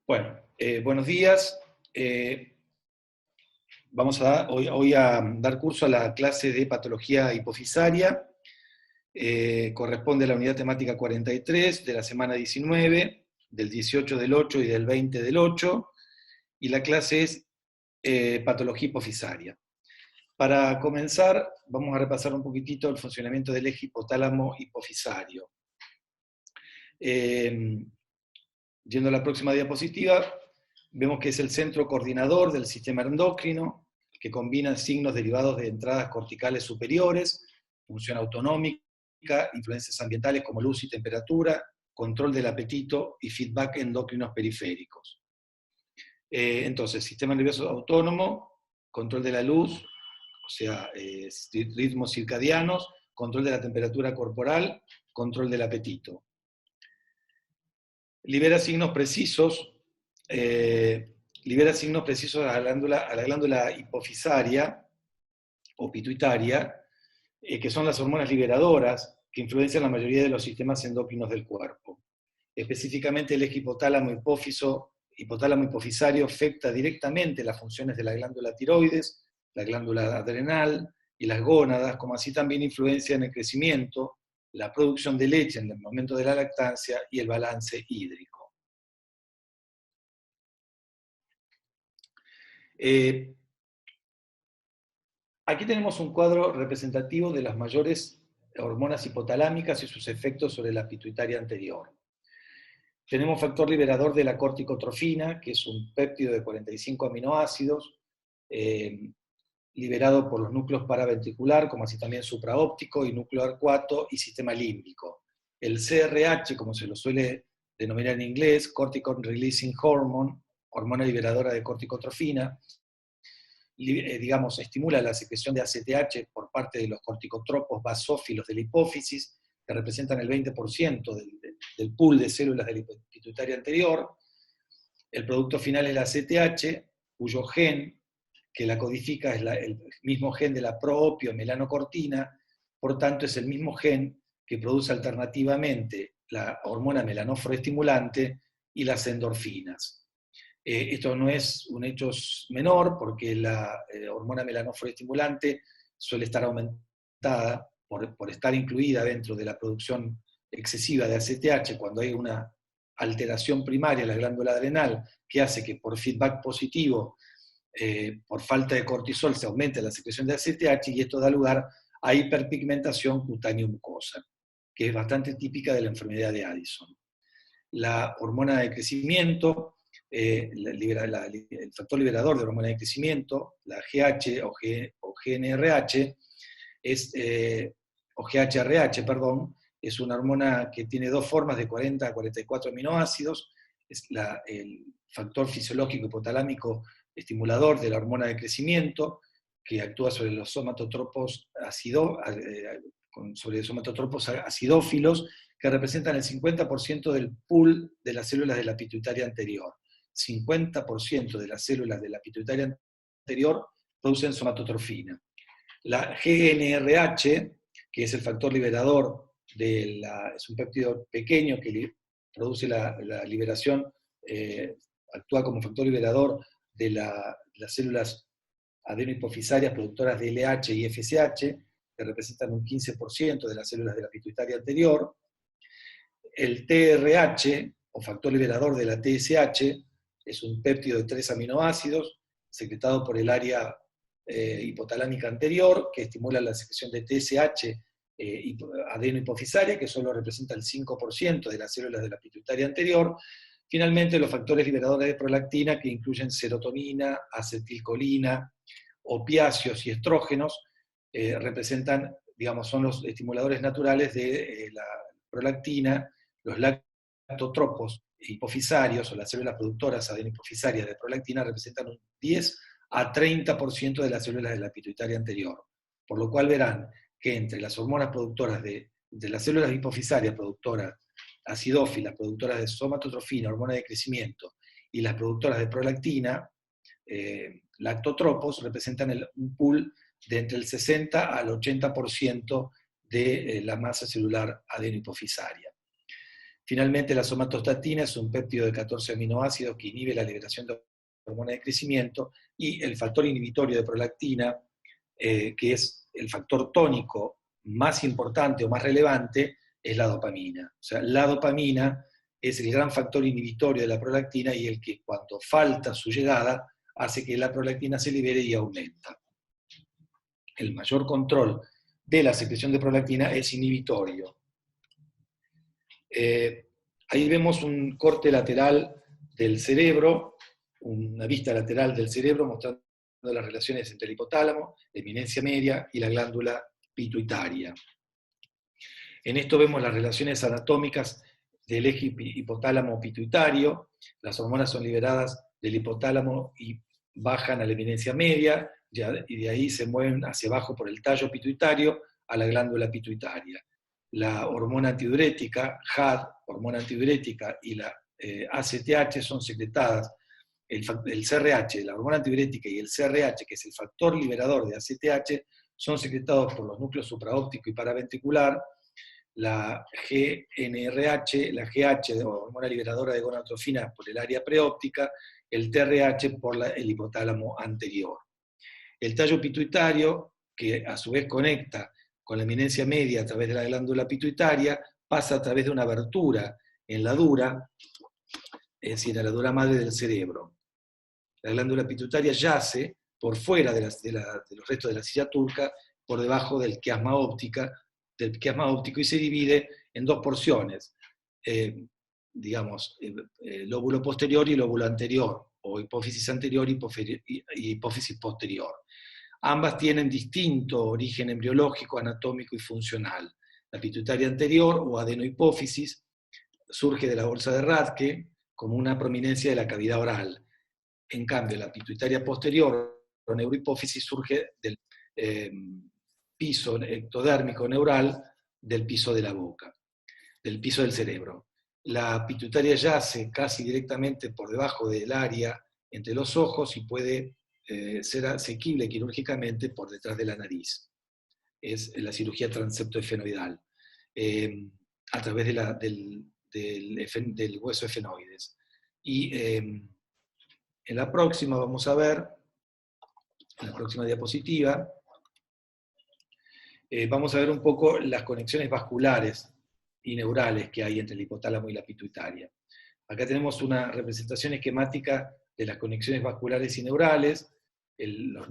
Bueno, buenos días. Vamos a hoy a dar curso a la clase de patología hipofisaria. Corresponde a la unidad temática 43 de la semana 19, del 18 del 8 y del 20 del 8, y la clase es patología hipofisaria. Para comenzar, vamos a repasar un poquitito el funcionamiento del eje hipotálamo hipofisario. Yendo a la próxima diapositiva, vemos que es el centro coordinador del sistema endocrino, que combina signos derivados de entradas corticales superiores, función autonómica, influencias ambientales como luz y temperatura, control del apetito y feedback endocrinos periféricos. Entonces, sistema nervioso autónomo, control de la luz, o sea, ritmos circadianos, control de la temperatura corporal, control del apetito. Libera signos precisos a la glándula hipofisaria o pituitaria, que son las hormonas liberadoras que influencian la mayoría de los sistemas endocrinos del cuerpo. Específicamente el eje hipotálamo-hipofisario afecta directamente las funciones de la glándula tiroides, la glándula adrenal y las gónadas, como así también influencia en el crecimiento, la producción de leche en el momento de la lactancia y el balance hídrico. Aquí tenemos un cuadro representativo de las mayores hormonas hipotalámicas y sus efectos sobre la pituitaria anterior. Tenemos factor liberador de la corticotrofina, que es un péptido de 45 aminoácidos, liberado por los núcleos paraventricular, como así también supraóptico y núcleo arcuato y sistema límbico. El CRH, como se lo suele denominar en inglés, Corticotropin Releasing Hormone, hormona liberadora de corticotrofina, digamos, estimula la secreción de ACTH por parte de los corticotropos basófilos de la hipófisis, que representan el 20% del pool de células de la pituitaria anterior. El producto final es la ACTH, cuyo gen que la codifica es el mismo gen de la proopiomelanocortina, por tanto es el mismo gen que produce alternativamente la hormona melanóforo-estimulante y las endorfinas. Esto no es un hecho menor, porque la hormona melanóforo-estimulante suele estar aumentada por estar incluida dentro de la producción excesiva de ACTH cuando hay una alteración primaria en la glándula adrenal que hace que por feedback positivo, por falta de cortisol, se aumente la secreción de ACTH, y esto da lugar a hiperpigmentación cutáneo-mucosa, que es bastante típica de la enfermedad de Addison. La hormona de crecimiento, el factor liberador de la hormona de crecimiento, la GH o GnRH, o GHRH, perdón, es una hormona que tiene dos formas de 40 a 44 aminoácidos. Es el factor fisiológico hipotalámico estimulador de la hormona de crecimiento, que actúa sobre los somatotropos acidófilos, que representan el 50% del pool de las células de la pituitaria anterior. 50% de las células de la pituitaria anterior producen somatotrofina. La GnRH, que es el factor liberador es un péptido pequeño que produce la liberación, actúa como factor liberador de las células adenohipofisarias productoras de LH y FSH, que representan un 15% de las células de la pituitaria anterior. El TRH, o factor liberador de la TSH, es un péptido de 3 aminoácidos, secretado por el área hipotalámica anterior, que estimula la secreción de TSH adenohipofisaria, que solo representa el 5% de las células de la pituitaria anterior. Finalmente, los factores liberadores de prolactina, que incluyen serotonina, acetilcolina, opiáceos y estrógenos, representan, digamos, son los estimuladores naturales de la prolactina. Los lactotropos hipofisarios, o las células productoras adenohipofisarias de prolactina, representan un 10 a 30% de las células de la pituitaria anterior. Por lo cual verán que entre las hormonas productoras de las células hipofisarias productoras acidófilas, productoras de somatotrofina, hormona de crecimiento, y las productoras de prolactina, lactotropos, representan un pool de entre el 60 al 80% de la masa celular adenohipofisaria. Finalmente, la somatostatina es un péptido de 14 aminoácidos que inhibe la liberación de hormona de crecimiento, y el factor inhibitorio de prolactina, que es el factor tónico más importante o más relevante, es la dopamina. O sea, la dopamina es el gran factor inhibitorio de la prolactina y el que, cuando falta su llegada, hace que la prolactina se libere y aumenta. El mayor control de la secreción de prolactina es inhibitorio. Ahí vemos un corte lateral del cerebro, una vista lateral del cerebro mostrando las relaciones entre el hipotálamo, la eminencia media y la glándula pituitaria. En esto vemos las relaciones anatómicas del eje hipotálamo pituitario. Las hormonas son liberadas del hipotálamo y bajan a la eminencia media, y de ahí se mueven hacia abajo por el tallo pituitario a la glándula pituitaria. La hormona antidiurética, HAD, hormona antidiurética, y la ACTH son secretadas. El CRH, la hormona antidiurética, y el CRH, que es el factor liberador de ACTH, son secretados por los núcleos supraóptico y paraventricular. La GnRH, la GH, hormona liberadora de gonadotrofina, por el área preóptica, el TRH por el hipotálamo anterior. El tallo pituitario, que a su vez conecta con la eminencia media a través de la glándula pituitaria, pasa a través de una abertura en la dura, es decir, en la dura madre del cerebro. La glándula pituitaria yace por fuera de los restos de la silla turca, por debajo del quiasma óptico, y se divide en dos porciones, lóbulo posterior y lóbulo anterior, o hipófisis anterior y hipófisis posterior. Ambas tienen distinto origen embriológico, anatómico y funcional. La pituitaria anterior, o adenohipófisis, surge de la bolsa de Rathke como una prominencia de la cavidad oral. En cambio, la pituitaria posterior, o neurohipófisis, surge del piso ectodérmico neural del piso de la boca, del piso del cerebro. La pituitaria yace casi directamente por debajo del área entre los ojos y puede ser asequible quirúrgicamente por detrás de la nariz. Es la cirugía transeptoefenoidal, a través del hueso efenoides. Y en la próxima vamos a ver, en la próxima diapositiva, vamos a ver un poco las conexiones vasculares y neurales que hay entre el hipotálamo y la pituitaria. Acá tenemos una representación esquemática de las conexiones vasculares y neurales. Las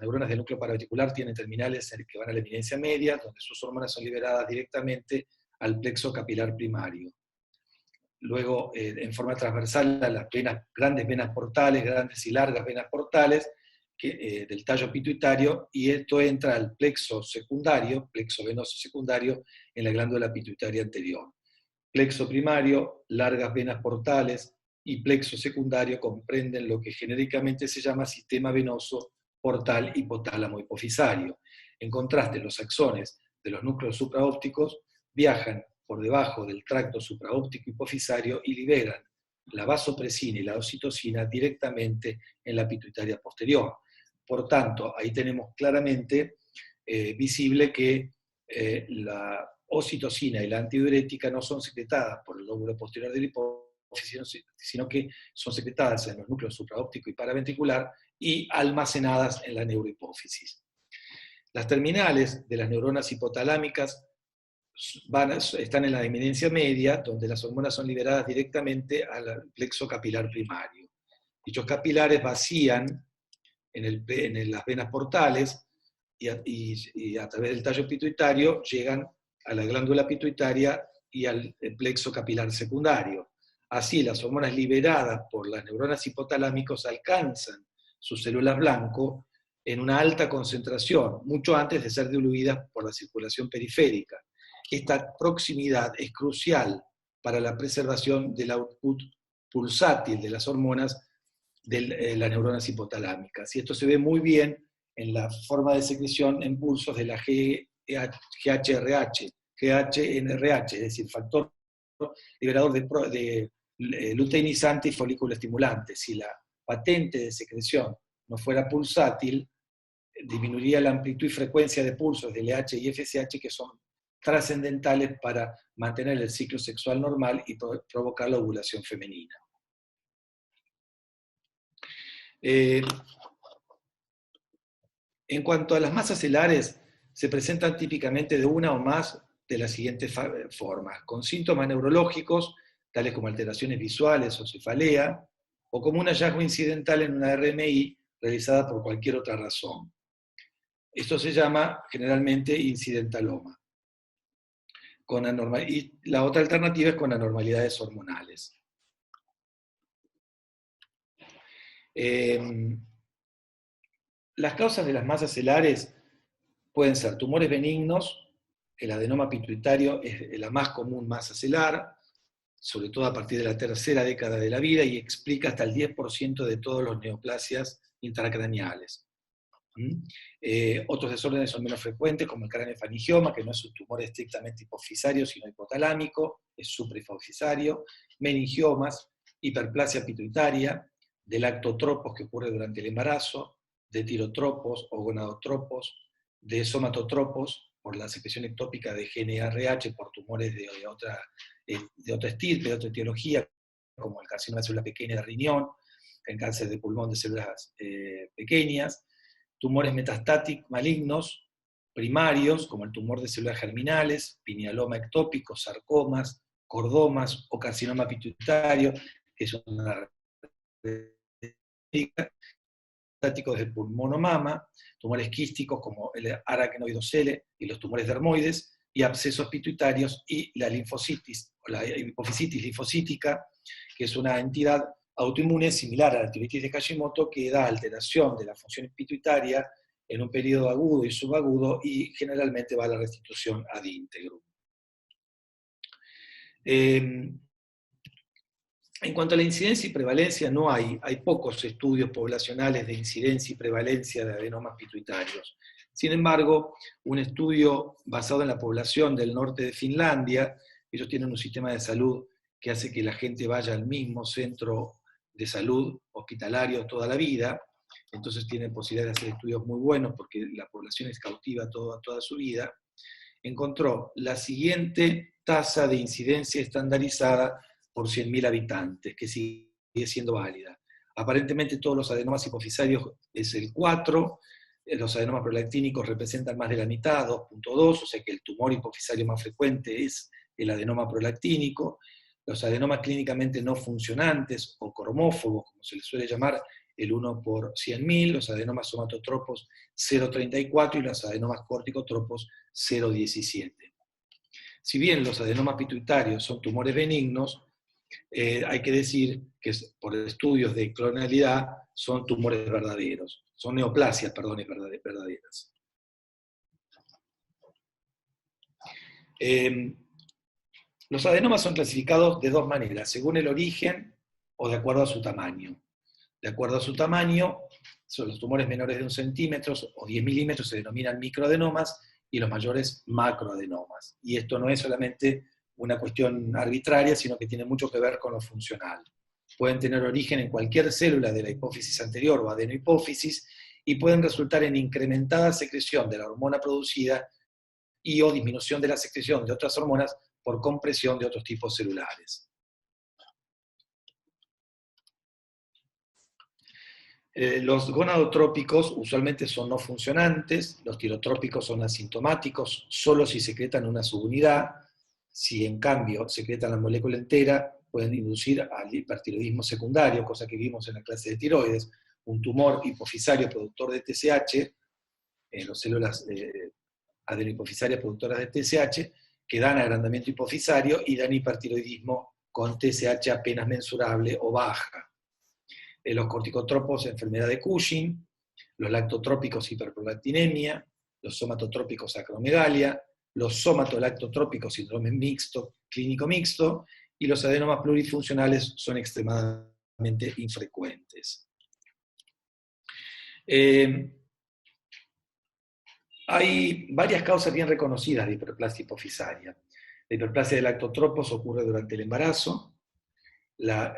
neuronas del núcleo paraventricular tienen terminales que van a la eminencia media, donde sus hormonas son liberadas directamente al plexo capilar primario. Luego, en forma transversal, a las grandes venas portales, grandes y largas venas portales, del tallo pituitario, y esto entra al plexo secundario, plexo venoso secundario, en la glándula pituitaria anterior. Plexo primario, largas venas portales, y plexo secundario comprenden lo que genéricamente se llama sistema venoso portal hipotálamo hipofisario. En contraste, los axones de los núcleos supraópticos viajan por debajo del tracto supraóptico hipofisario y liberan la vasopresina y la oxitocina directamente en la pituitaria posterior. Por tanto, ahí tenemos claramente visible que la oxitocina y la antidiurética no son secretadas por el lóbulo posterior del hipófisis, sino que son secretadas en los núcleos supraóptico y paraventricular y almacenadas en la neurohipófisis. Las terminales de las neuronas hipotalámicas están en la eminencia media, donde las hormonas son liberadas directamente al plexo capilar primario. Dichos capilares vacían en las venas portales y a través del tallo pituitario llegan a la glándula pituitaria y al plexo capilar secundario. Así, las hormonas liberadas por las neuronas hipotalámicas alcanzan sus células blanco en una alta concentración, mucho antes de ser diluidas por la circulación periférica. Esta proximidad es crucial para la preservación del output pulsátil de las hormonas de las neuronas hipotalámicas. Y esto se ve muy bien en la forma de secreción en pulsos de la GHRH, GHNRH, es decir, factor liberador de luteinizante y folículo estimulante. Si la patente de secreción no fuera pulsátil, disminuiría la amplitud y frecuencia de pulsos de LH y FSH, que son trascendentales para mantener el ciclo sexual normal y provocar la ovulación femenina. En cuanto a las masas celares, se presentan típicamente de una o más de las siguientes formas, con síntomas neurológicos, tales como alteraciones visuales o cefalea, o como un hallazgo incidental en una RMI realizada por cualquier otra razón. Esto se llama generalmente incidentaloma. Y la otra alternativa es con anormalidades hormonales. Las causas de las masas celares pueden ser tumores benignos, el adenoma pituitario es la más común masa celar, sobre todo a partir de la tercera década de la vida, y explica hasta el 10% de todos los neoplasias intracraneales. Otros desórdenes son menos frecuentes, como el craneofaringioma, que no es un tumor estrictamente hipofisario, sino hipotalámico, es suprahipofisario, meningiomas, hiperplasia pituitaria, de lactotropos que ocurre durante el embarazo, de tirotropos o gonadotropos, de somatotropos, por la secreción ectópica de GNRH por tumores de otra estirpe, de otra etiología, como el carcinoma de células pequeñas de riñón, el cáncer de pulmón de células pequeñas, tumores metastáticos malignos primarios, como el tumor de células germinales, pinealoma ectópico, sarcomas, cordomas o carcinoma pituitario, que es una metastáticos del pulmón o mama, tumores quísticos como el aracnoidocele y los tumores dermoides, y abscesos pituitarios y la linfocitis, o la hipofisitis linfocítica, que es una entidad autoinmune similar a la tiroiditis de Hashimoto, que da alteración de la función pituitaria en un periodo agudo y subagudo, y generalmente va a la restitución ad integrum. En cuanto a la incidencia y prevalencia, no hay pocos estudios poblacionales de incidencia y prevalencia de adenomas pituitarios. Sin embargo, un estudio basado en la población del norte de Finlandia, ellos tienen un sistema de salud que hace que la gente vaya al mismo centro de salud hospitalario toda la vida, entonces tienen posibilidad de hacer estudios muy buenos porque la población es cautiva toda su vida, encontró la siguiente tasa de incidencia estandarizada por 100.000 habitantes, que sigue siendo válida. Aparentemente todos los adenomas hipofisarios es el 4, los adenomas prolactínicos representan más de la mitad, 2.2, o sea que el tumor hipofisario más frecuente es el adenoma prolactínico. Los adenomas clínicamente no funcionantes, o cromófobos, como se les suele llamar, el 1 por 100.000, los adenomas somatotropos 0,34 y los adenomas corticotropos 0,17. Si bien los adenomas pituitarios son tumores benignos, hay que decir que por estudios de clonalidad son tumores verdaderos, son neoplasias, verdaderas. Los adenomas son clasificados de dos maneras, según el origen o de acuerdo a su tamaño. De acuerdo a su tamaño, son los tumores menores de 1 centímetro o 10 milímetros se denominan microadenomas y los mayores macroadenomas. Y esto no es solamente una cuestión arbitraria, sino que tiene mucho que ver con lo funcional. Pueden tener origen en cualquier célula de la hipófisis anterior o adenohipófisis y pueden resultar en incrementada secreción de la hormona producida y o disminución de la secreción de otras hormonas por compresión de otros tipos celulares. Los gonadotrópicos usualmente son no funcionantes, los tirotrópicos son asintomáticos, solo si secretan una subunidad. Si en cambio secretan la molécula entera, pueden inducir al hipertiroidismo secundario, cosa que vimos en la clase de tiroides, un tumor hipofisario productor de TSH, en las células adenohipofisarias productoras de TSH, que dan agrandamiento hipofisario y dan hipertiroidismo con TSH apenas mensurable o baja. Los corticotropos, enfermedad de Cushing, los lactotrópicos, hiperprolactinemia, los somatotrópicos, acromegalia, los somatolactotrópicos, síndrome mixto, clínico mixto, y los adenomas plurifuncionales son extremadamente infrecuentes. Hay varias causas bien reconocidas de hiperplasia hipofisaria. La hiperplasia de lactotropos ocurre durante el embarazo, la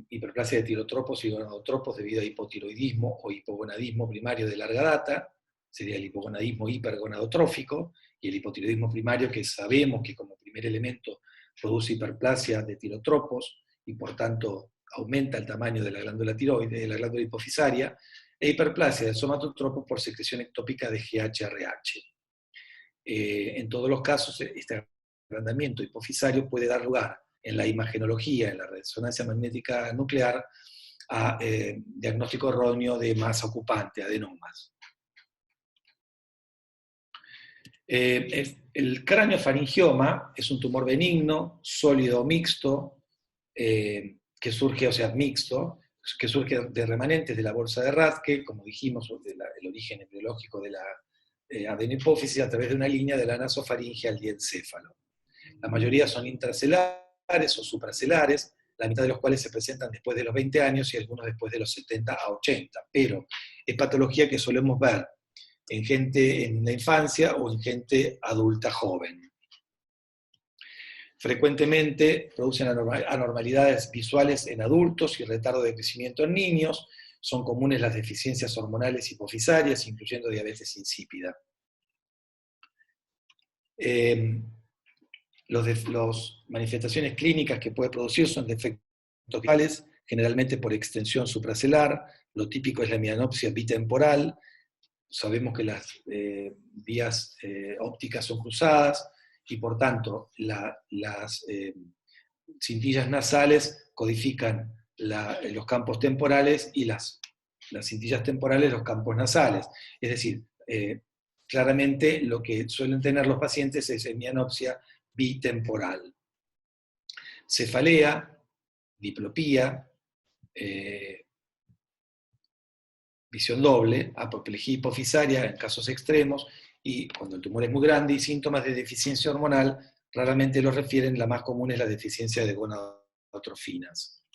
hiperplasia de tirotropos y gonadotropos debido a hipotiroidismo o hipogonadismo primario de larga data, sería el hipogonadismo hipergonadotrófico, y el hipotiroidismo primario, que sabemos que como primer elemento produce hiperplasia de tirotropos, y por tanto aumenta el tamaño de la glándula tiroide, de la glándula hipofisaria, e hiperplasia del somatotropos por secreción ectópica de GHRH. En todos los casos, este agrandamiento hipofisario puede dar lugar en la imagenología, en la resonancia magnética nuclear, a diagnóstico erróneo de masa ocupante, adenomas. El craneofaringioma es un tumor benigno, sólido mixto, que surge, o sea, mixto, que surge de remanentes de la bolsa de Rathke, como dijimos, el origen embriológico de la adenohipófisis a través de una línea de la nasofaringe al diencéfalo. La mayoría son intracelares o supracelares, la mitad de los cuales se presentan después de los 20 años y algunos después de los 70 a 80, pero es patología que solemos ver en gente en la infancia o en gente adulta joven. Frecuentemente producen anormalidades visuales en adultos y retardo de crecimiento en niños. Son comunes las deficiencias hormonales hipofisarias, incluyendo diabetes insípida. Las manifestaciones clínicas que puede producir son defectos visuales, generalmente por extensión supracelular. Lo típico es la mianopsia bitemporal. Sabemos que las vías ópticas son cruzadas y por tanto las cintillas nasales codifican los campos temporales y las cintillas temporales los campos nasales. Es decir, claramente lo que suelen tener los pacientes es hemianopsia bitemporal. Cefalea, diplopía, visión doble, apoplejía hipofisaria en casos extremos, y cuando el tumor es muy grande, y síntomas de deficiencia hormonal, raramente los refieren, la más común es la deficiencia de gonadotrofinas.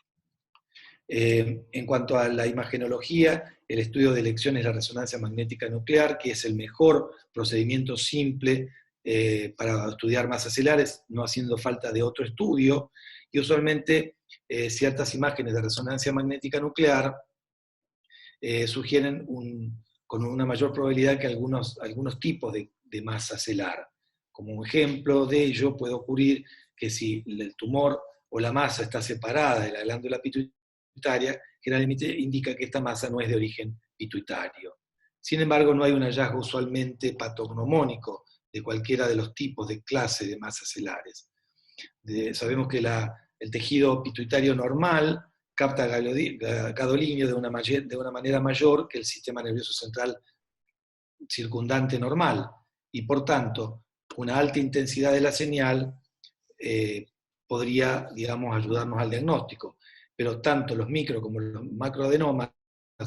En cuanto a la imagenología, el estudio de elección es la resonancia magnética nuclear, que es el mejor procedimiento simple para estudiar masas celulares, no haciendo falta de otro estudio, y usualmente ciertas imágenes de resonancia magnética nuclear sugieren con una mayor probabilidad que algunos tipos de masa celular. Como un ejemplo de ello puede ocurrir que si el tumor o la masa está separada de la glándula pituitaria, generalmente indica que esta masa no es de origen pituitario. Sin embargo, no hay un hallazgo usualmente patognomónico de cualquiera de los tipos de clase de masas celulares. Sabemos que el tejido pituitario normal capta gadolinio de una manera mayor que el sistema nervioso central circundante normal, y por tanto, una alta intensidad de la señal podría, digamos, ayudarnos al diagnóstico. Pero tanto los micro como los macroadenomas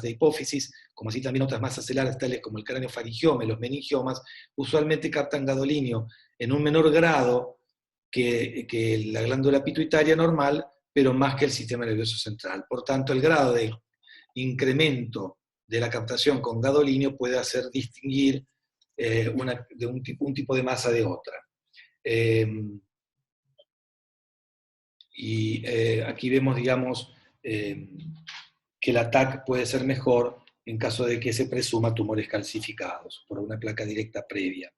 de hipófisis, como así también otras masas celulares tales como el craneofaringioma y los meningiomas, usualmente captan gadolinio en un menor grado que la glándula pituitaria normal, pero más que el sistema nervioso central. Por tanto, el grado de incremento de la captación con gadolinio puede hacer distinguir un tipo de masa de otra. Aquí vemos, digamos, que el ATAC puede ser mejor en caso de que se presuma tumores calcificados por una placa directa previa.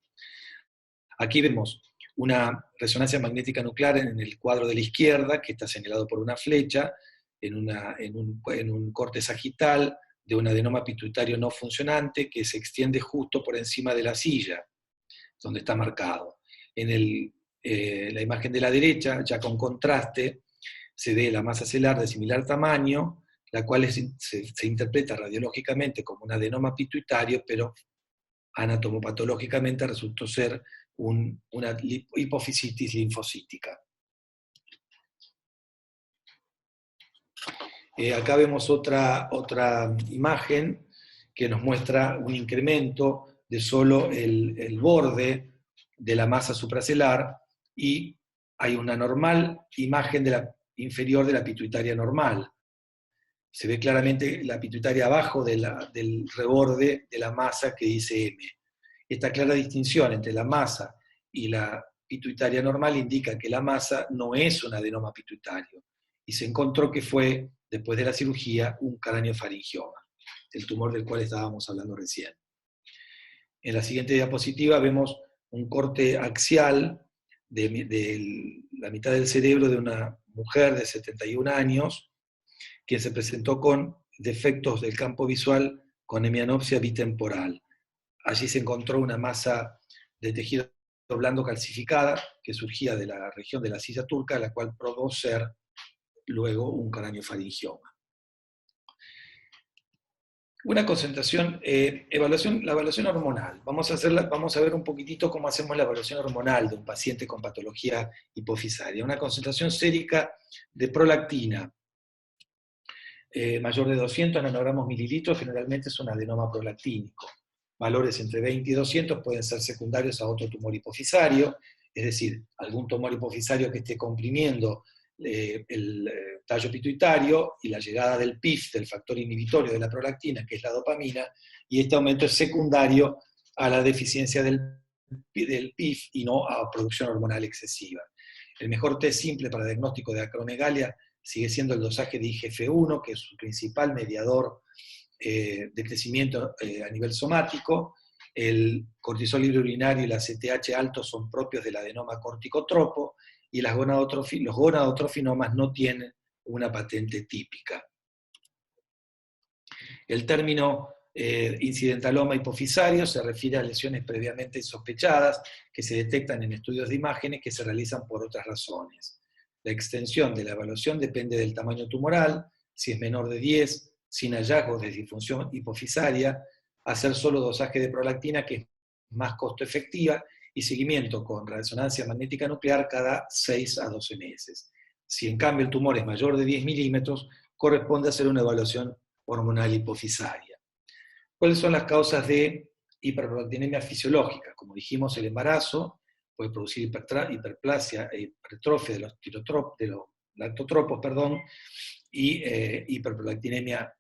Aquí vemos una resonancia magnética nuclear en el cuadro de la izquierda, que está señalado por una flecha, en un corte sagital de un adenoma pituitario no funcionante que se extiende justo por encima de la silla, donde está marcado. En la imagen de la derecha, ya con contraste, se ve la masa celular de similar tamaño, la cual se interpreta radiológicamente como un adenoma pituitario, pero anatomopatológicamente resultó ser una hipofisitis linfocítica. Acá vemos otra imagen que nos muestra un incremento de solo el borde de la masa supracelular, y hay una normal imagen inferior de la pituitaria normal. Se ve claramente la pituitaria abajo del reborde de la masa que dice M. Esta clara distinción entre la masa y la pituitaria normal indica que la masa no es un adenoma pituitario, y se encontró que fue, después de la cirugía, un craneofaringioma, el tumor del cual estábamos hablando recién. En la siguiente diapositiva vemos un corte axial de la mitad del cerebro de una mujer de 71 años que se presentó con defectos del campo visual con hemianopsia bitemporal. Allí se encontró una masa de tejido blando calcificada que surgía de la región de la silla turca, la cual probó ser luego un craneofaringioma. Una concentración, la evaluación hormonal. Vamos a ver un poquitito cómo hacemos la evaluación hormonal de un paciente con patología hipofisaria. Una concentración sérica de prolactina mayor de 200 nanogramos mililitros, generalmente es un adenoma prolactínico. Valores entre 20 y 200 pueden ser secundarios a otro tumor hipofisario, es decir, algún tumor hipofisario que esté comprimiendo el tallo pituitario y la llegada del PIF, del factor inhibitorio de la prolactina, que es la dopamina, y este aumento es secundario a la deficiencia del PIF y no a producción hormonal excesiva. El mejor test simple para diagnóstico de acromegalia sigue siendo el dosaje de IGF-1, que es su principal mediador de crecimiento a nivel somático. El cortisol libre urinario y la CTH alto son propios del adenoma corticotropo, y los gonadotropinomas no tienen una patente típica. El término incidentaloma hipofisario se refiere a lesiones previamente sospechadas que se detectan en estudios de imágenes que se realizan por otras razones. La extensión de la evaluación depende del tamaño tumoral, si es menor de 10, sin hallazgos de disfunción hipofisaria, hacer solo dosaje de prolactina, que es más costo efectiva, y seguimiento con resonancia magnética nuclear cada 6 a 12 meses. Si en cambio el tumor es mayor de 10 milímetros, corresponde hacer una evaluación hormonal hipofisaria. ¿Cuáles son las causas de hiperprolactinemia fisiológica? Como dijimos, el embarazo puede producir hiperplasia e hipertrofia de los lactotropos, y hiperprolactinemia,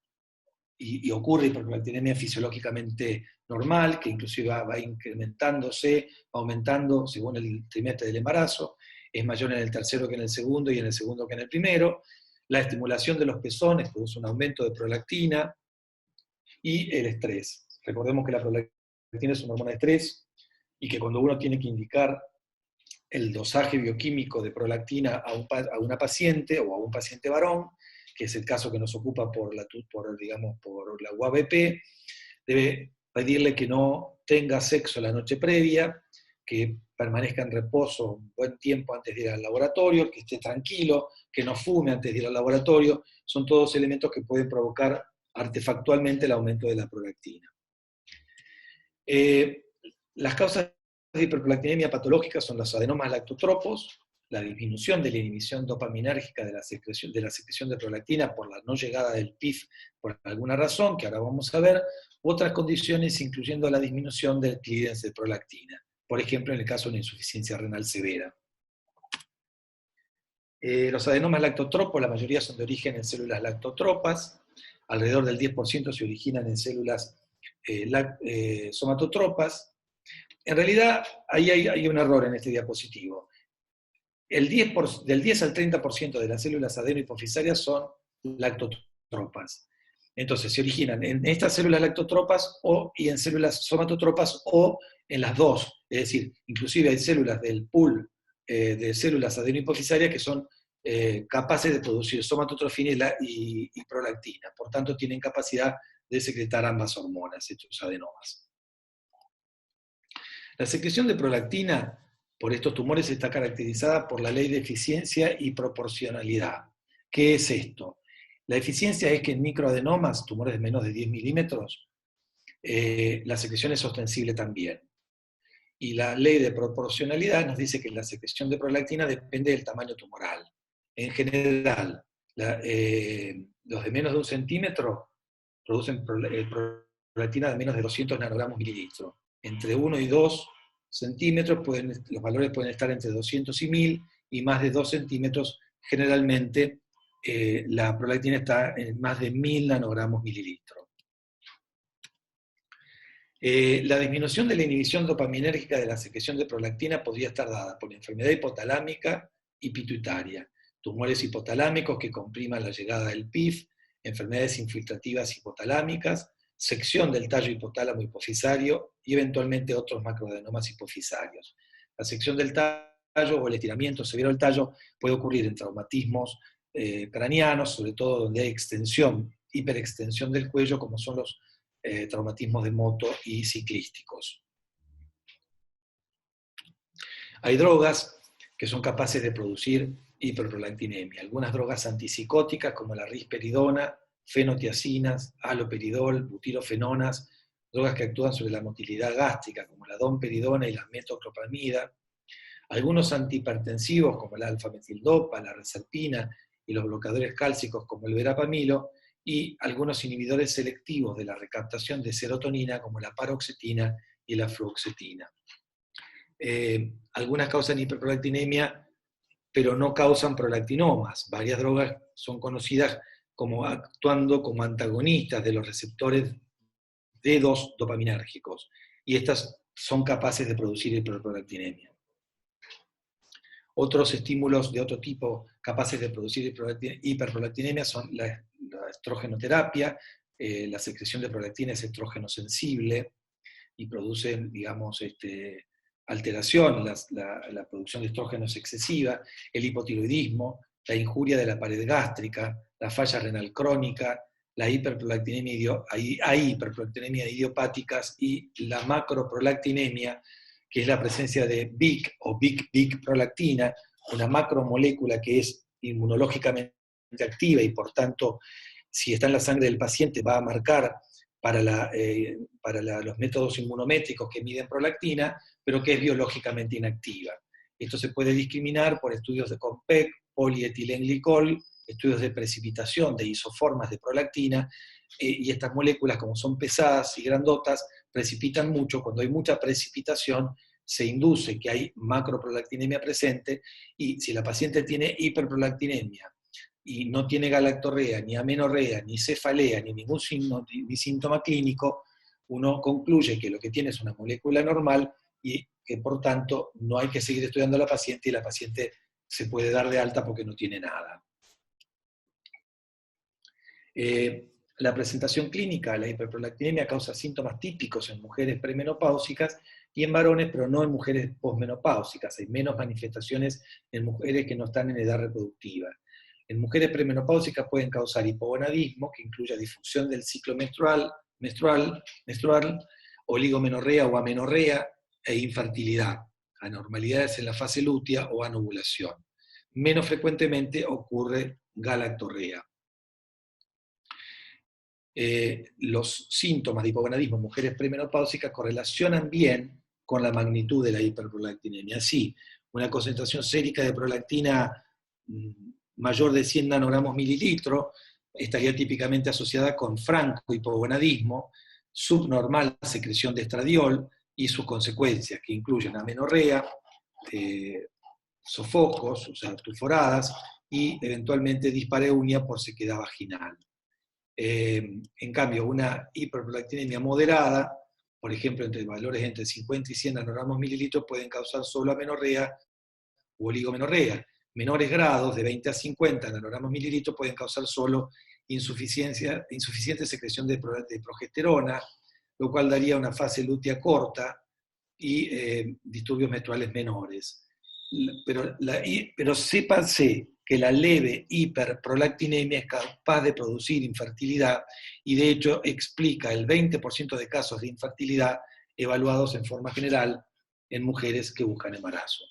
y ocurre hiperprolactinemia fisiológicamente normal, que inclusive va incrementándose, va aumentando según el trimestre del embarazo, es mayor en el tercero que en el segundo y en el segundo que en el primero. La estimulación de los pezones produce un aumento de prolactina, y el estrés. Recordemos que la prolactina es una hormona de estrés, y que cuando uno tiene que indicar el dosaje bioquímico de prolactina a una paciente o a un paciente varón, que es el caso que nos ocupa por la UABP, debe pedirle que no tenga sexo la noche previa, que permanezca en reposo un buen tiempo antes de ir al laboratorio, que esté tranquilo, que no fume antes de ir al laboratorio. Son todos elementos que pueden provocar artefactualmente el aumento de la prolactina. Las causas de hiperprolactinemia patológica son los adenomas lactotropos, la disminución de la inhibición dopaminérgica de la secreción de prolactina por la no llegada del PIF por alguna razón, que ahora vamos a ver, otras condiciones incluyendo la disminución del clearance de prolactina, por ejemplo en el caso de una insuficiencia renal severa. Los adenomas lactotropos, la mayoría son de origen en células lactotropas, alrededor del 10% se originan en células somatotropas. En realidad, ahí hay un error en este diapositivo. Del 10 al 30% de las células adenohipofisarias son lactotropas. Entonces, se originan en estas células lactotropas y en células somatotropas o en las dos. Es decir, inclusive hay células del pool de células adenohipofisarias que son capaces de producir somatotrofina y prolactina. Por tanto, tienen capacidad de secretar ambas hormonas, estos adenomas. La secreción de prolactina por estos tumores está caracterizada por la ley de eficiencia y proporcionalidad. ¿Qué es esto? La eficiencia es que en microadenomas, tumores de menos de 10 milímetros, la secreción es ostensible también. Y la ley de proporcionalidad nos dice que la secreción de prolactina depende del tamaño tumoral. En general, los de menos de 1 centímetro producen prolactina de menos de 200 nanogramos mililitros. Entre 1 y 2 centímetros los valores pueden estar entre 200 y 1000, y más de 2 centímetros generalmente la prolactina está en más de 1000 nanogramos mililitros. La disminución de la inhibición dopaminérgica de la secreción de prolactina podría estar dada por enfermedad hipotalámica y pituitaria, tumores hipotalámicos que compriman la llegada del PIF, enfermedades infiltrativas hipotalámicas, sección del tallo hipotálamo hipofisario y eventualmente otros macroadenomas hipofisarios. La sección del tallo o el estiramiento severo del tallo puede ocurrir en traumatismos craneanos, sobre todo donde hay extensión, hiperextensión del cuello, como son los traumatismos de moto y ciclísticos. Hay drogas que son capaces de producir hiperprolactinemia. Algunas drogas antipsicóticas como la risperidona, fenotiacinas, haloperidol, butirofenonas, drogas que actúan sobre la motilidad gástrica como la domperidona y la metoclopramida. Algunos antihipertensivos como la alfa-metildopa, la reserpina y los bloqueadores cálcicos como el verapamilo, y algunos inhibidores selectivos de la recaptación de serotonina como la paroxetina y la fluoxetina. Algunas causan hiperprolactinemia, pero no causan prolactinomas. Varias drogas son conocidas como actuando como antagonistas de los receptores D2 dopaminérgicos, y estas son capaces de producir hiperprolactinemia. Otros estímulos de otro tipo capaces de producir hiperprolactinemia son la estrogenoterapia. La secreción de prolactina es estrógeno sensible y producen, digamos, alteración, la producción de estrógeno es excesiva, el hipotiroidismo, la injuria de la pared gástrica, la falla renal crónica, la hiperprolactinemia, hay hiperprolactinemia idiopáticas y la macroprolactinemia, que es la presencia de BIC o BIC prolactina, una macromolécula que es inmunológicamente activa y por tanto, si está en la sangre del paciente, va a marcar para los métodos inmunométricos que miden prolactina, pero que es biológicamente inactiva. Esto se puede discriminar por estudios de COMPEC, polietilenglicol, estudios de precipitación de isoformas de prolactina, y estas moléculas, como son pesadas y grandotas, precipitan mucho. Cuando hay mucha precipitación, se induce que hay macroprolactinemia presente, y si la paciente tiene hiperprolactinemia y no tiene galactorrea, ni amenorrea, ni cefalea, ni ningún signo, ni síntoma clínico, uno concluye que lo que tiene es una molécula normal y que por tanto no hay que seguir estudiando a la paciente y la paciente se puede dar de alta porque no tiene nada. La presentación clínica de la hiperprolactinemia causa síntomas típicos en mujeres premenopáusicas y en varones, pero no en mujeres posmenopáusicas. Hay menos manifestaciones en mujeres que no están en edad reproductiva. En mujeres premenopáusicas pueden causar hipogonadismo, que incluye disfunción del ciclo menstrual, oligomenorrea o amenorrea, e infertilidad, anormalidades en la fase lútea o anovulación. Menos frecuentemente ocurre galactorrea. Los síntomas de hipogonadismo en mujeres premenopáusicas correlacionan bien con la magnitud de la hiperprolactinemia. Así, una concentración sérica de prolactina mayor de 100 nanogramos mililitro estaría típicamente asociada con franco hipogonadismo, subnormal secreción de estradiol y sus consecuencias, que incluyen amenorrea, sofocos, o sea, tuforadas, y eventualmente dispareunia por sequedad vaginal. En cambio, una hiperprolactinemia moderada, por ejemplo, entre valores entre 50 y 100 nanogramos mililitros, pueden causar solo amenorrea u oligomenorrea. Menores grados, de 20 a 50 nanogramos mililitros, pueden causar solo insuficiente secreción de progesterona, lo cual daría una fase lútea corta y disturbios menstruales menores. Pero sépanse que la leve hiperprolactinemia es capaz de producir infertilidad y de hecho explica el 20% de casos de infertilidad evaluados en forma general en mujeres que buscan embarazo.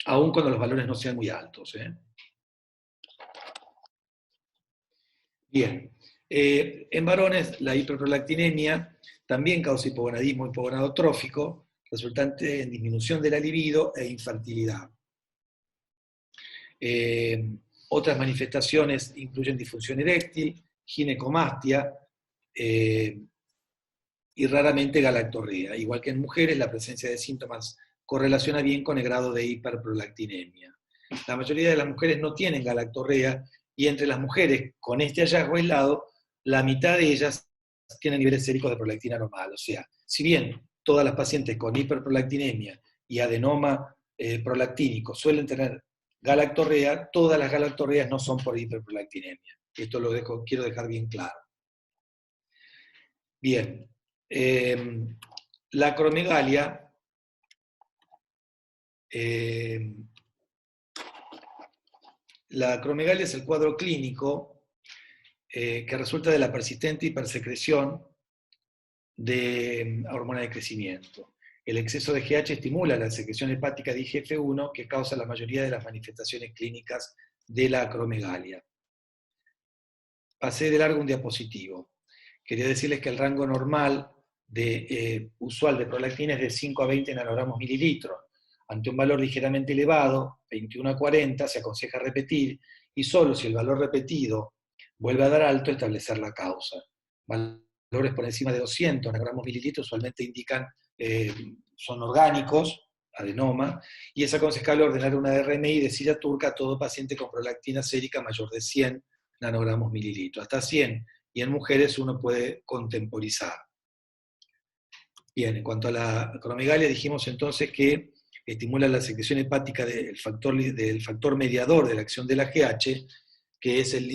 Aun cuando los valores no sean muy altos. Bien, en varones la hiperprolactinemia también causa hipogonadismo hipogonadotrófico, resultante en disminución de la libido e infertilidad. Otras manifestaciones incluyen disfunción eréctil, ginecomastia y raramente galactorrea. Igual que en mujeres, la presencia de síntomas correlaciona bien con el grado de hiperprolactinemia. La mayoría de las mujeres no tienen galactorrea, y entre las mujeres con este hallazgo aislado, la mitad de ellas tienen niveles séricos de prolactina normal. O sea, si bien todas las pacientes con hiperprolactinemia y adenoma prolactínico suelen tener galactorrea, todas las galactorreas no son por hiperprolactinemia. Esto quiero dejar bien claro. Bien, la acromegalia es el cuadro clínico que resulta de la persistente hipersecreción de hormona de crecimiento. El exceso de GH estimula la secreción hepática de IGF-1 que causa la mayoría de las manifestaciones clínicas de la acromegalia. Pasé de largo un diapositivo. Quería decirles que el rango normal usual de prolactina es de 5 a 20 nanogramos mililitros. Ante un valor ligeramente elevado, 21 a 40, se aconseja repetir, y solo si el valor repetido vuelve a dar alto, establecer la causa. Valores por encima de 200 nanogramos mililitros usualmente indican, son orgánicos, adenoma, y es aconsejable ordenar una RMI de silla turca a todo paciente con prolactina sérica mayor de 100 nanogramos mililitros. Hasta 100, y en mujeres uno puede contemporizar. Bien, en cuanto a la acromegalia, dijimos entonces que estimula la secreción hepática del factor mediador de la acción de la GH, que es el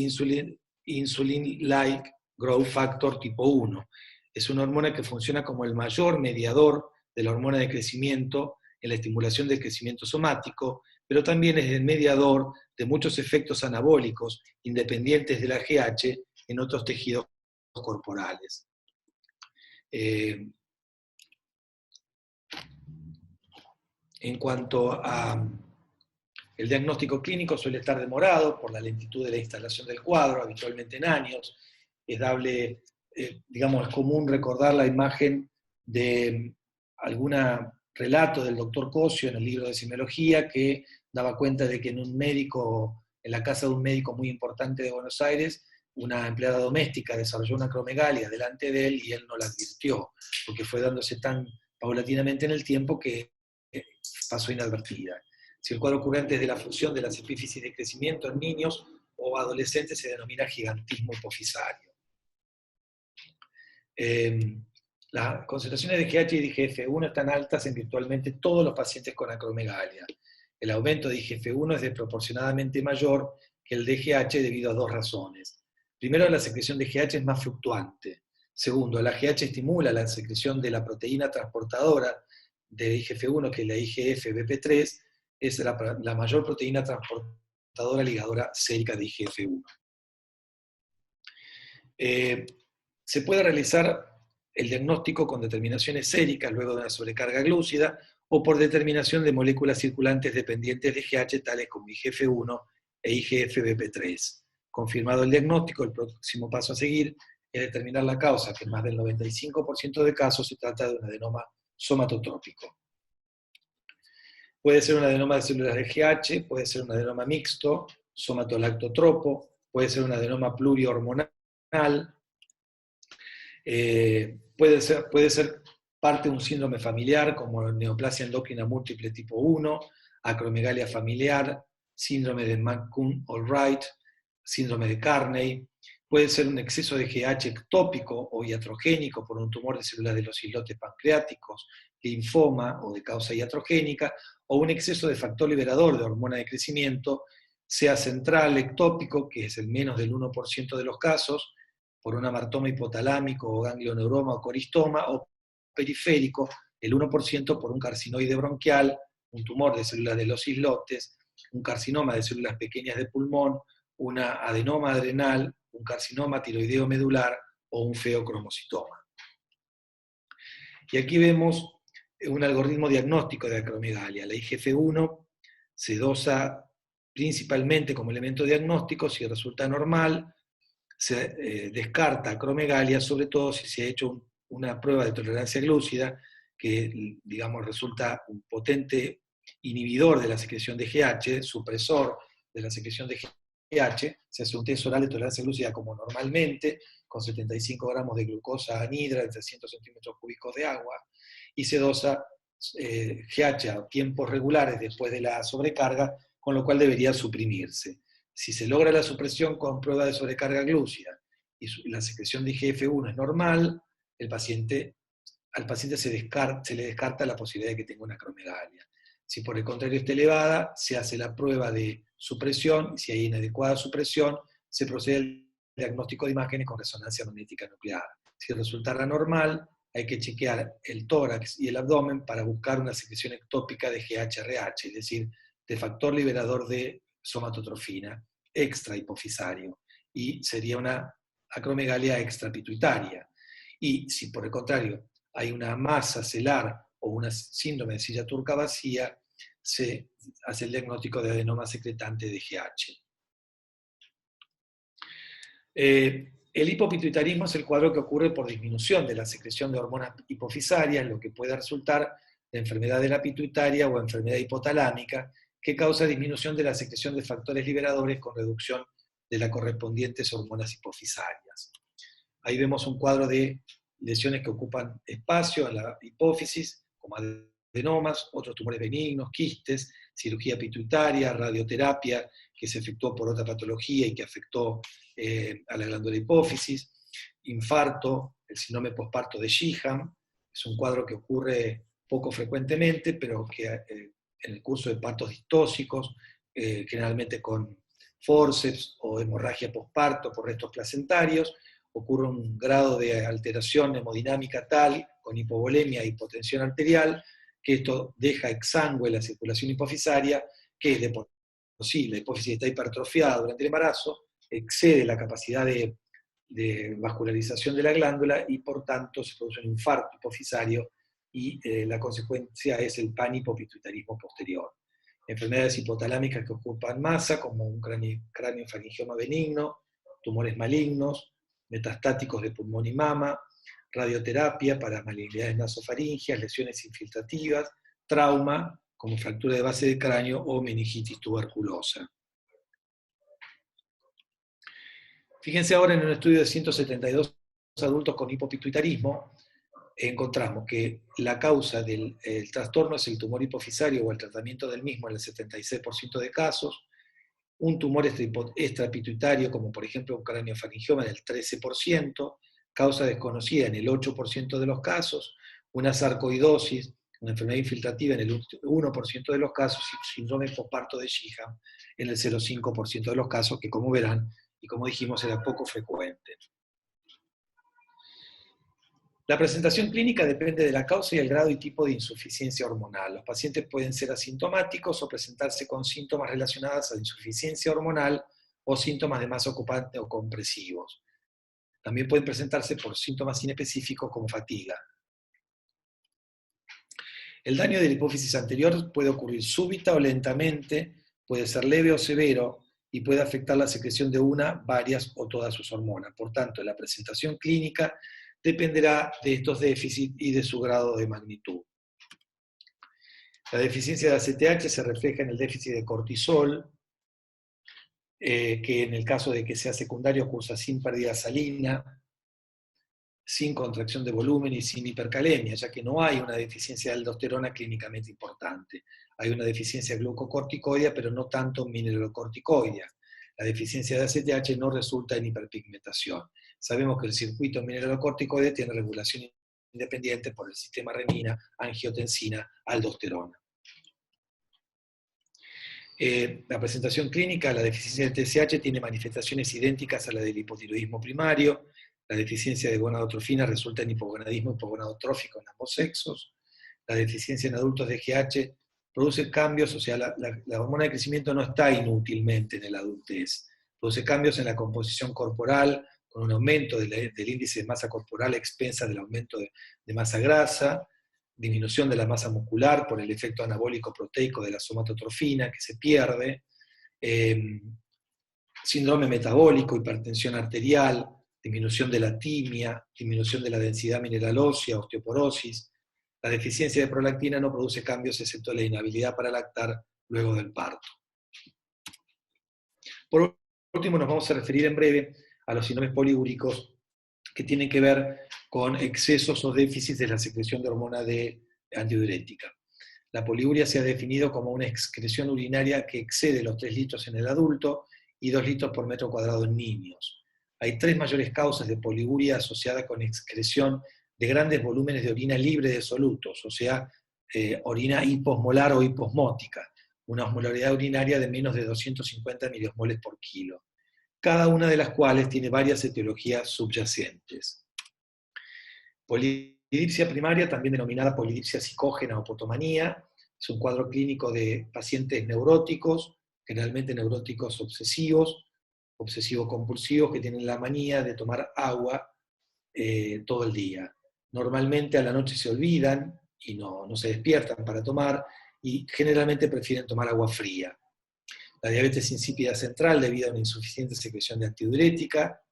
Insulin-like Growth Factor tipo 1. Es una hormona que funciona como el mayor mediador de la hormona de crecimiento en la estimulación del crecimiento somático, pero también es el mediador de muchos efectos anabólicos independientes de la GH en otros tejidos corporales. En cuanto a el diagnóstico clínico, suele estar demorado por la lentitud de la instalación del cuadro, habitualmente en años. Es dable, digamos, es común recordar la imagen de algún relato del doctor Cosio en el libro de semiología que daba cuenta de que en la casa de un médico muy importante de Buenos Aires, una empleada doméstica desarrolló una acromegalia delante de él y él no la advirtió, porque fue dándose tan paulatinamente en el tiempo que pasó inadvertida. Si el cuadro ocurrente es de la fusión de las epífisis de crecimiento en niños o adolescentes, se denomina gigantismo hipofisario. Las concentraciones de GH y de IGF-1 están altas en virtualmente todos los pacientes con acromegalia. El aumento de IGF-1 es desproporcionadamente mayor que el de GH debido a dos razones. Primero, la secreción de GH es más fluctuante. Segundo, la GH estimula la secreción de la proteína transportadora de IGF-1, que es la IGF-BP3, es la mayor proteína transportadora ligadora sérica de IGF-1. Se puede realizar el diagnóstico con determinaciones séricas luego de una sobrecarga glúcida o por determinación de moléculas circulantes dependientes de GH tales como IGF-1 e IGF-BP3. Confirmado el diagnóstico, el próximo paso a seguir es determinar la causa, que en más del 95% de casos se trata de un adenoma somatotrópico. Puede ser un adenoma de células de GH, puede ser un adenoma mixto, somatolactotropo, puede ser un adenoma plurihormonal, puede ser parte de un síndrome familiar como neoplasia endocrina múltiple tipo 1, acromegalia familiar, síndrome de McCune-Albright, síndrome de Carney, puede ser un exceso de GH ectópico o iatrogénico por un tumor de células de los islotes pancreáticos, linfoma o de causa iatrogénica, o un exceso de factor liberador de hormona de crecimiento, sea central ectópico, que es el menos del 1% de los casos, por un amartoma hipotalámico o ganglioneuroma o coristoma, o periférico, el 1% por un carcinoide bronquial, un tumor de células de los islotes, un carcinoma de células pequeñas de pulmón, una adenoma adrenal, un carcinoma tiroideo medular o un feocromocitoma. Y aquí vemos un algoritmo diagnóstico de acromegalia. La IGF-1 se dosa principalmente como elemento diagnóstico. Si resulta normal, se descarta acromegalia, sobre todo si se ha hecho una prueba de tolerancia glúcida, que digamos resulta un potente inhibidor de la secreción de GH, supresor de la secreción de GH, se hace un test oral de tolerancia glúcida como normalmente, con 75 gramos de glucosa anhidra en 300 centímetros cúbicos de agua, y se dosa GH a tiempos regulares después de la sobrecarga, con lo cual debería suprimirse. Si se logra la supresión con prueba de sobrecarga glúcida y la secreción de IGF-1 es normal, al paciente se le descarta la posibilidad de que tenga una acromegalia. Si por el contrario está elevada, se hace la prueba de supresión, y si hay inadecuada supresión, se procede al diagnóstico de imágenes con resonancia magnética nuclear. Si resultara normal, hay que chequear el tórax y el abdomen para buscar una secreción ectópica de GHRH, es decir, de factor liberador de somatotrofina extrahipofisario, y sería una acromegalia extrapituitaria. Y si por el contrario hay una masa celular o una síndrome de silla turca vacía, se hace el diagnóstico de adenoma secretante de GH. El hipopituitarismo es el cuadro que ocurre por disminución de la secreción de hormonas hipofisarias, lo que puede resultar de enfermedad de la pituitaria o enfermedad hipotalámica, que causa disminución de la secreción de factores liberadores con reducción de las correspondientes hormonas hipofisarias. Ahí vemos un cuadro de lesiones que ocupan espacio en la hipófisis, como adenomas, otros tumores benignos, quistes, cirugía pituitaria, radioterapia, que se efectuó por otra patología y que afectó a la glándula hipófisis, infarto, el síndrome posparto de Sheehan, es un cuadro que ocurre poco frecuentemente, pero que en el curso de partos distóxicos, generalmente con fórceps o hemorragia posparto por restos placentarios, ocurre un grado de alteración hemodinámica tal, con hipovolemia e hipotensión arterial, que esto deja exangüe la circulación hipofisaria, que de por sí la hipófisis está hipertrofiada durante el embarazo, excede la capacidad de vascularización de la glándula y por tanto se produce un infarto hipofisario y la consecuencia es el panhipopituitarismo posterior. Enfermedades hipotalámicas que ocupan masa, como un craniofaringioma benigno, tumores malignos, metastáticos de pulmón y mama, radioterapia para malignidades nasofaringias, lesiones infiltrativas, trauma, como fractura de base de cráneo o meningitis tuberculosa. Fíjense ahora en un estudio de 172 adultos con hipopituitarismo, encontramos que la causa del trastorno es el tumor hipofisario o el tratamiento del mismo en el 76% de casos, un tumor extrapituitario, como por ejemplo un craniofaringioma, en el 13%, causa desconocida en el 8% de los casos, una sarcoidosis, una enfermedad infiltrativa en el 1% de los casos, y síndrome posparto de Sheehan en el 0,5% de los casos, que como verán, y como dijimos, era poco frecuente. La presentación clínica depende de la causa y el grado y tipo de insuficiencia hormonal. Los pacientes pueden ser asintomáticos o presentarse con síntomas relacionados a la insuficiencia hormonal o síntomas de masa ocupante o compresivos. También pueden presentarse por síntomas inespecíficos como fatiga. El daño de la hipófisis anterior puede ocurrir súbita o lentamente, puede ser leve o severo y puede afectar la secreción de una, varias o todas sus hormonas. Por tanto, la presentación clínica dependerá de estos déficits y de su grado de magnitud. La deficiencia de ACTH se refleja en el déficit de cortisol, que en el caso de que sea secundario cursa sin pérdida salina, sin contracción de volumen y sin hipercalemia, ya que no hay una deficiencia de aldosterona clínicamente importante. Hay una deficiencia glucocorticoidea, pero no tanto mineralocorticoidea. La deficiencia de ACTH no resulta en hiperpigmentación. Sabemos que el circuito mineralocorticoide tiene regulación independiente por el sistema renina, angiotensina, aldosterona. La presentación clínica, la deficiencia de TSH tiene manifestaciones idénticas a la del hipotiroidismo primario. La deficiencia de gonadotrofina resulta en hipogonadismo hipogonadotrófico en ambos sexos. La deficiencia en adultos de GH produce cambios, o sea, la hormona de crecimiento no está inútilmente en la adultez. Produce cambios en la composición corporal, con un aumento del índice de masa corporal a expensas del aumento de masa grasa, disminución de la masa muscular por el efecto anabólico proteico de la somatotrofina que se pierde, síndrome metabólico, hipertensión arterial, disminución de la timia, disminución de la densidad mineral ósea, osteoporosis. La deficiencia de prolactina no produce cambios excepto la inhabilidad para lactar luego del parto. Por último, nos vamos a referir en breve a los síndromes poliúricos que tienen que ver con excesos o déficits de la secreción de hormona antidiurética. La poliuria se ha definido como una excreción urinaria que excede los 3 litros en el adulto y 2 litros por metro cuadrado en niños. Hay 3 mayores causas de poliuria asociadas con excreción de grandes volúmenes de orina libre de solutos, o sea, orina hiposmolar o hiposmótica, una osmolaridad urinaria de menos de 250 miliosmoles por kilo. cada una de las cuales tiene varias etiologías subyacentes. Polidipsia primaria, también denominada polidipsia psicógena o potomanía, es un cuadro clínico de pacientes neuróticos, generalmente neuróticos obsesivos, obsesivo-compulsivos, que tienen la manía de tomar agua todo el día. Normalmente a la noche se olvidan y no se despiertan para tomar, y generalmente prefieren tomar agua fría. La diabetes insípida central, debido a una insuficiente secreción de antidiurética,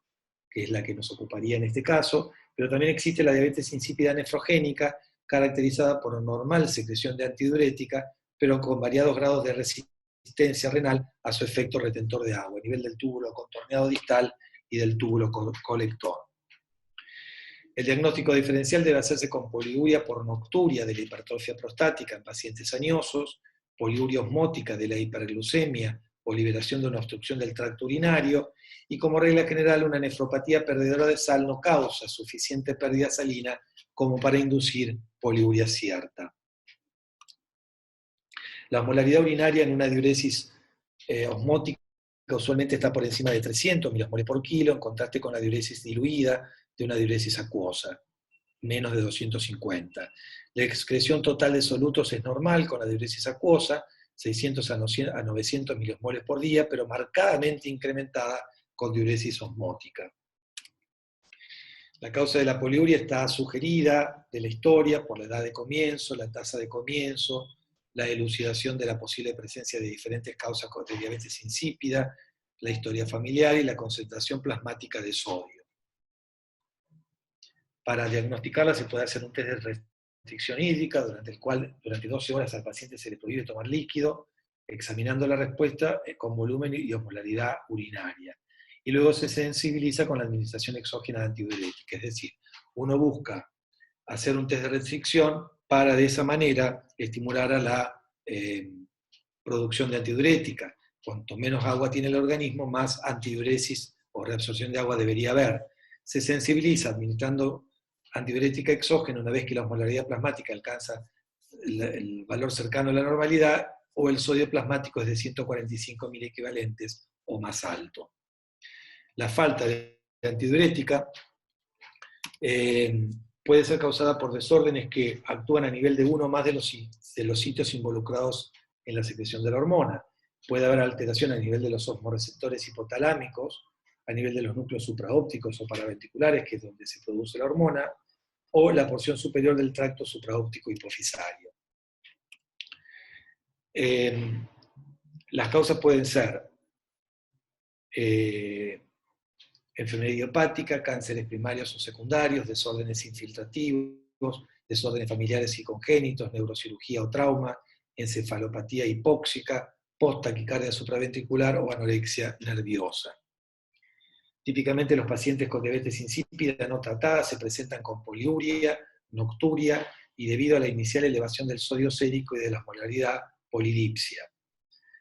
que es la que nos ocuparía en este caso, pero también existe la diabetes insípida nefrogénica, caracterizada por normal secreción de antidiurética, pero con variados grados de resistencia renal a su efecto retentor de agua, a nivel del túbulo contorneado distal y del túbulo colector. El diagnóstico diferencial debe hacerse con poliuria por nocturia de la hipertrofia prostática en pacientes añosos, poliuria osmótica de la hiperglucemia o liberación de una obstrucción del tracto urinario, y como regla general una nefropatía perdedora de sal no causa suficiente pérdida salina como para inducir poliuria cierta. La osmolaridad urinaria en una diuresis osmótica usualmente está por encima de 300 milimoles por kilo, en contraste con la diuresis diluida de una diuresis acuosa, menos de 250. La excreción total de solutos es normal con la diuresis acuosa, 600 a 900 milimoles por día, pero marcadamente incrementada con diuresis osmótica. La causa de la poliuria está sugerida de la historia por la edad de comienzo, la tasa de comienzo, la elucidación de la posible presencia de diferentes causas de diabetes insípida, la historia familiar y la concentración plasmática de sodio. Para diagnosticarla se puede hacer un test de restricción hídrica, durante el cual durante 12 horas al paciente se le prohíbe tomar líquido, examinando la respuesta con volumen y osmolaridad urinaria. Y luego se sensibiliza con la administración exógena de antidiurética, es decir, uno busca hacer un test de restricción para de esa manera estimular a la producción de antidiurética. Cuanto menos agua tiene el organismo, más antidiuresis o reabsorción de agua debería haber. Se sensibiliza administrando antidiurética exógena una vez que la osmolaridad plasmática alcanza el valor cercano a la normalidad, o el sodio plasmático es de 145 miliequivalentes o más alto. La falta de antidiurética puede ser causada por desórdenes que actúan a nivel de uno o más de los sitios involucrados en la secreción de la hormona. Puede haber alteración a nivel de los osmoreceptores hipotalámicos, a nivel de los núcleos supraópticos o paraventriculares, que es donde se produce la hormona, o la porción superior del tracto supraóptico hipofisario. Las causas pueden ser enfermedad idiopática, cánceres primarios o secundarios, desórdenes infiltrativos, desórdenes familiares y congénitos, neurocirugía o trauma, encefalopatía hipóxica, post-taquicardia supraventricular o anorexia nerviosa. Típicamente los pacientes con diabetes insípida no tratada se presentan con poliuria, nocturia y, debido a la inicial elevación del sodio sérico y de la osmolaridad, polidipsia.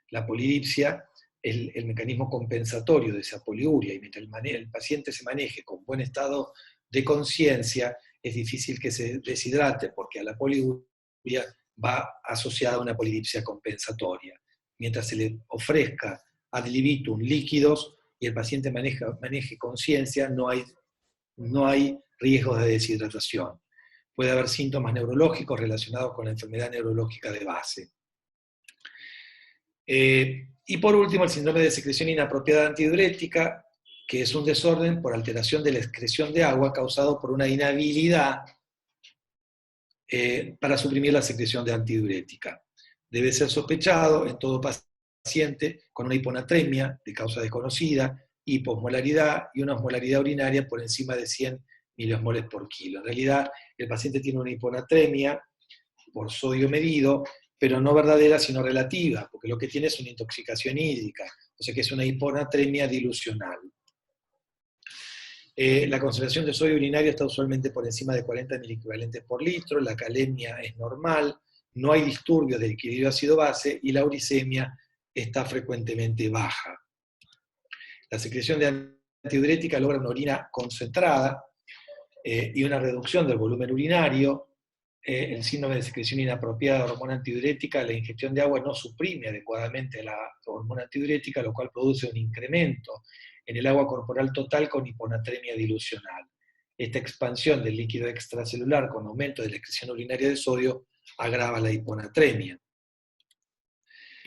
La polidipsia es el mecanismo compensatorio de esa poliuria, y mientras el paciente se maneje con buen estado de conciencia, es difícil que se deshidrate, porque a la poliuria va asociada a una polidipsia compensatoria. Mientras se le ofrezca ad libitum líquidos y el paciente maneje conciencia, no hay riesgos de deshidratación. Puede haber síntomas neurológicos relacionados con la enfermedad neurológica de base. Y por último, el síndrome de secreción inapropiada antidiurética, que es un desorden por alteración de la excreción de agua causado por una inhabilidad para suprimir la secreción de antidiurética. Debe ser sospechado en todo paciente con una hiponatremia de causa desconocida, hiposmolaridad y una osmolaridad urinaria por encima de 100 milimoles por kilo. En realidad, el paciente tiene una hiponatremia por sodio medido, pero no verdadera, sino relativa, porque lo que tiene es una intoxicación hídrica, o sea que es una hiponatremia dilucional. La concentración de sodio urinario está usualmente por encima de 40 miliequivalentes por litro, la calemia es normal, no hay disturbios del equilibrio ácido-base y la uricemia está frecuentemente baja. La secreción de antidiurética logra una orina concentrada y una reducción del volumen urinario. El síndrome de secreción inapropiada de hormona antidiurética, la ingestión de agua no suprime adecuadamente la hormona antidiurética, lo cual produce un incremento en el agua corporal total con hiponatremia dilucional. Esta expansión del líquido extracelular con aumento de la excreción urinaria de sodio agrava la hiponatremia.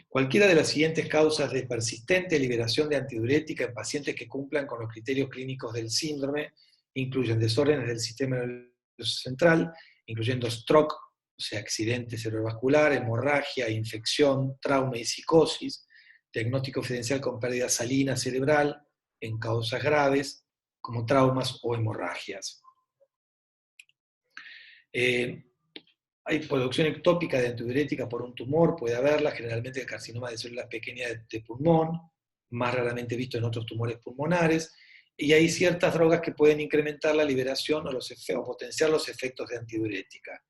Cualquiera de las siguientes causas de persistente liberación de antidiurética en pacientes que cumplan con los criterios clínicos del síndrome incluyen desórdenes del sistema nervioso central, incluyendo stroke, o sea, accidente cerebrovascular, hemorragia, infección, trauma y psicosis, diagnóstico diferencial con pérdida salina cerebral en causas graves, como traumas o hemorragias. Hay producción ectópica de antidiurética por un tumor, puede haberla, generalmente el carcinoma de células pequeñas de pulmón, más raramente visto en otros tumores pulmonares, y hay ciertas drogas que pueden incrementar la liberación o potenciar los efectos de antidiurética.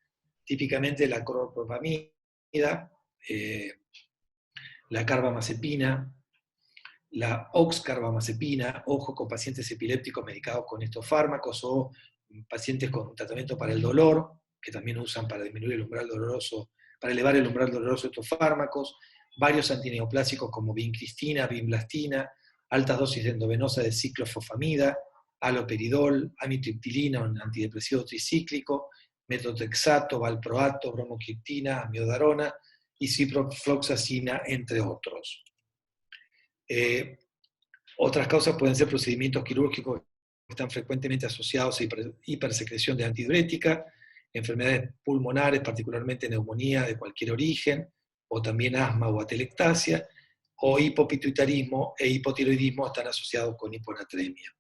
Típicamente la clorpropamida, la carbamazepina, la oxcarbamazepina, ojo con pacientes epilépticos medicados con estos fármacos, o pacientes con tratamiento para el dolor, que también usan para disminuir el umbral doloroso, para elevar el umbral doloroso de estos fármacos, varios antineoplásicos como vincristina, vinblastina, altas dosis de endovenosa de ciclofosfamida, haloperidol, amitriptilina, un antidepresivo tricíclico, metotrexato, valproato, bromocriptina, amiodarona y ciprofloxacina, entre otros. Otras causas pueden ser procedimientos quirúrgicos que están frecuentemente asociados a hipersecreción de antidiurética, enfermedades pulmonares, particularmente neumonía de cualquier origen, o también asma o atelectasia, o hipopituitarismo e hipotiroidismo están asociados con hiponatremia.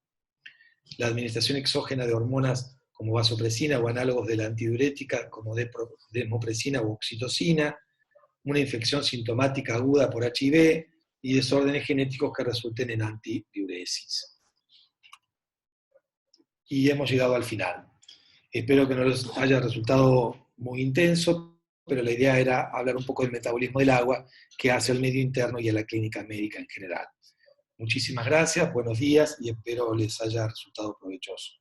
La administración exógena de hormonas como vasopresina o análogos de la antidiurética como desmopresina o oxitocina, una infección sintomática aguda por HIV y desórdenes genéticos que resulten en antidiuresis. Y hemos llegado al final. Espero que no les haya resultado muy intenso, pero la idea era hablar un poco del metabolismo del agua que hace al medio interno y a la clínica médica en general. Muchísimas gracias, buenos días y espero les haya resultado provechoso.